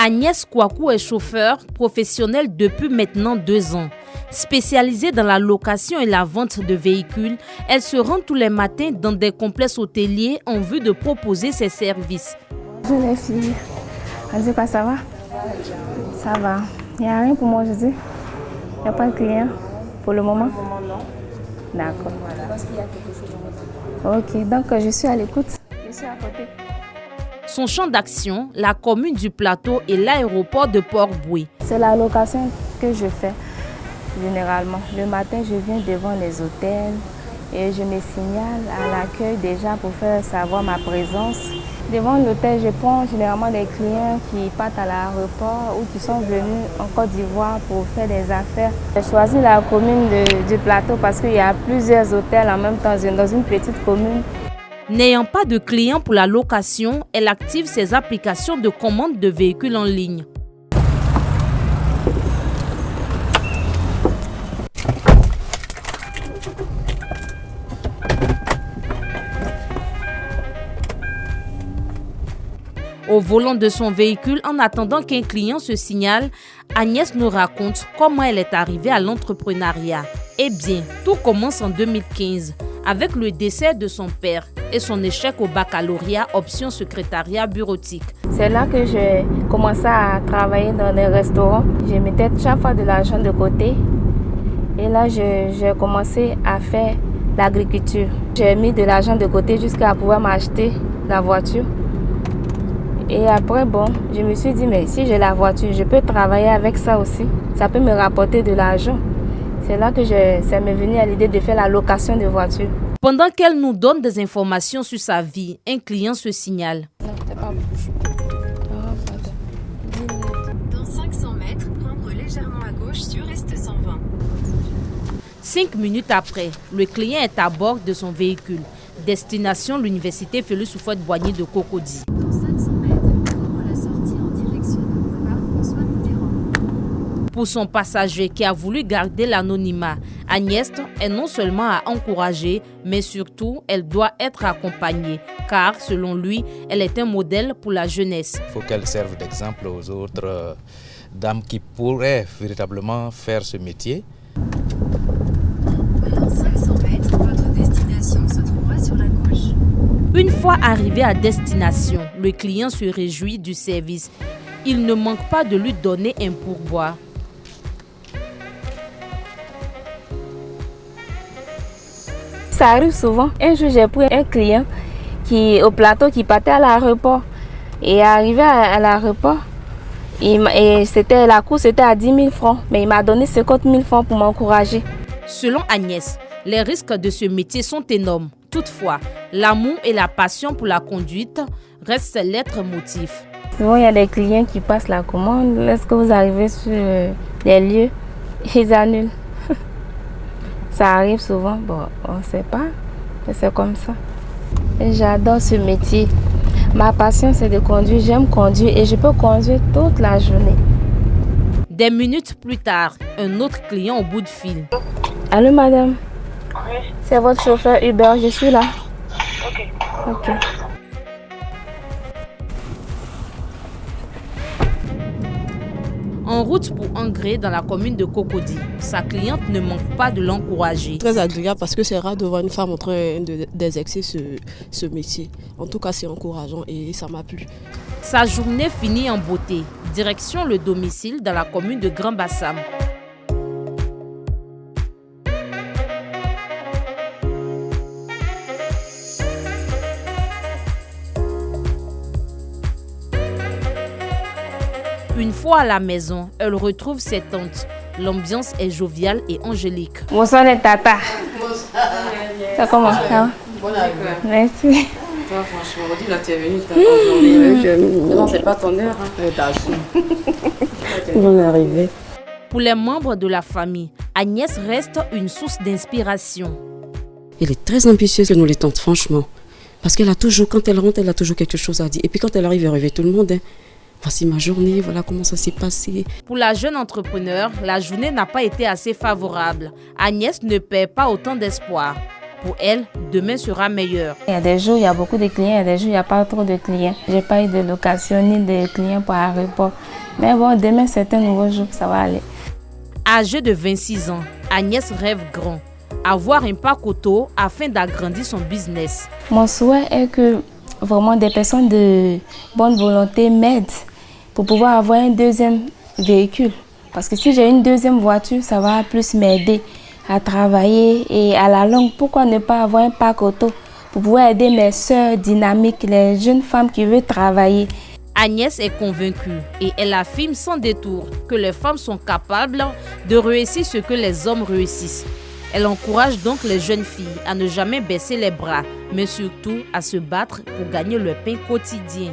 Agnès Kouakou est chauffeur professionnel depuis maintenant 2 ans. Spécialisée dans la location et la vente de véhicules, elle se rend tous les matins dans des complexes hôteliers en vue de proposer ses services. Bonjour les filles. On dit quoi, ça va? Ça va. Il n'y a rien pour moi aujourd'hui? Il n'y a pas de client pour le moment? Pour le moment, non. D'accord. Je pense qu'il y a quelque chose dans votre... Ok, donc je suis à l'écoute. Je suis à côté. Son champ d'action, la commune du Plateau et l'aéroport de Port-Bouët. C'est la location que je fais généralement. Le matin, je viens devant les hôtels et je me signale à l'accueil déjà pour faire savoir ma présence. Devant l'hôtel, je prends généralement des clients qui partent à l'aéroport ou qui sont venus en Côte d'Ivoire pour faire des affaires. J'ai choisi la commune du Plateau parce qu'il y a plusieurs hôtels en même temps dans une petite commune. N'ayant pas de clients pour la location, elle active ses applications de commande de véhicules en ligne. Au volant de son véhicule, en attendant qu'un client se signale, Agnès nous raconte comment elle est arrivée à l'entrepreneuriat. Eh bien, tout commence en 2015 avec le décès de son père et son échec au baccalauréat option secrétariat bureautique. C'est là que j'ai commencé à travailler dans des restaurants. Je mettais chaque fois de l'argent de côté et là j'ai commencé à faire l'agriculture. J'ai mis de l'argent de côté jusqu'à pouvoir m'acheter la voiture. Et après, je me suis dit, mais si j'ai la voiture, je peux travailler avec ça aussi. Ça peut me rapporter de l'argent. C'est là que ça m'est venu à l'idée de faire la location de voiture. Pendant qu'elle nous donne des informations sur sa vie, un client se signale. Dans 500 mètres, prendre légèrement à gauche sur Est 120. 5 minutes après, le client est à bord de son véhicule. Destination l'université Félix Houphouët-Boigny de Cocody. Dans 500 mètres, prendre la sortie en direction du boulevard François Mitterrand. Pour son passager qui a voulu garder l'anonymat, Agnès est non seulement à encourager, mais surtout, elle doit être accompagnée. Car, selon lui, elle est un modèle pour la jeunesse. Il faut qu'elle serve d'exemple aux autres dames qui pourraient véritablement faire ce métier. Dans 500 mètres, votre destination se trouvera sur la gauche. Une fois arrivé à destination, le client se réjouit du service. Il ne manque pas de lui donner un pourboire. Ça arrive souvent. Un jour, j'ai pris un client au plateau qui partait à l'aéroport. Et arrivé à l'aéroport, la course était à 10 000 francs. Mais il m'a donné 50 000 francs pour m'encourager. Selon Agnès, les risques de ce métier sont énormes. Toutefois, l'amour et la passion pour la conduite restent l'être motif. Souvent, il y a des clients qui passent la commande. Lorsque vous arrivez sur les lieux, ils annulent. Ça arrive souvent. On ne sait pas, mais c'est comme ça. J'adore ce métier. Ma passion, c'est de conduire. J'aime conduire et je peux conduire toute la journée. Des minutes plus tard, un autre client au bout de fil. Allô, madame? Oui. C'est votre chauffeur Uber, je suis là. Ok. En route pour Angré dans la commune de Cocody, sa cliente ne manque pas de l'encourager. Très agréable parce que c'est rare de voir une femme en train d'exercer ce métier. En tout cas, c'est encourageant et ça m'a plu. Sa journée finit en beauté. Direction le domicile dans la commune de Grand Bassam. Une fois à la maison, elle retrouve ses tantes. L'ambiance est joviale et angélique. Bonsoir les tatas. Ça commence. Bonne arrivée. Merci. Toi, franchement, on dit là, tu es venue, tu as journée. Non, c'est pas ton heure. T'as su. Bonne arrivée. Pour les membres de la famille, Agnès reste une source d'inspiration. Elle est très ambitieuse que nous les tantes, franchement. Parce qu'elle a toujours, quand elle rentre, elle a toujours quelque chose à dire. Et puis quand elle arrive, elle réveille tout le monde. Voici ma journée, voilà comment ça s'est passé. Pour la jeune entrepreneur, la journée n'a pas été assez favorable. Agnès ne perd pas autant d'espoir. Pour elle, demain sera meilleur. Il y a des jours, il y a beaucoup de clients, il y a des jours, il n'y a pas trop de clients. Je n'ai pas eu de location ni de clients pour aéroport. Mais bon, demain, c'est un nouveau jour, ça va aller. Âgée de 26 ans, Agnès rêve grand. Avoir un parc auto afin d'agrandir son business. Mon souhait est que vraiment des personnes de bonne volonté m'aident pour pouvoir avoir un deuxième véhicule. Parce que si j'ai une deuxième voiture, ça va plus m'aider à travailler et à la longue, pourquoi ne pas avoir un parc auto pour pouvoir aider mes sœurs dynamiques, les jeunes femmes qui veulent travailler. Agnès est convaincue et elle affirme sans détour que les femmes sont capables de réussir ce que les hommes réussissent. Elle encourage donc les jeunes filles à ne jamais baisser les bras, mais surtout à se battre pour gagner leur pain quotidien.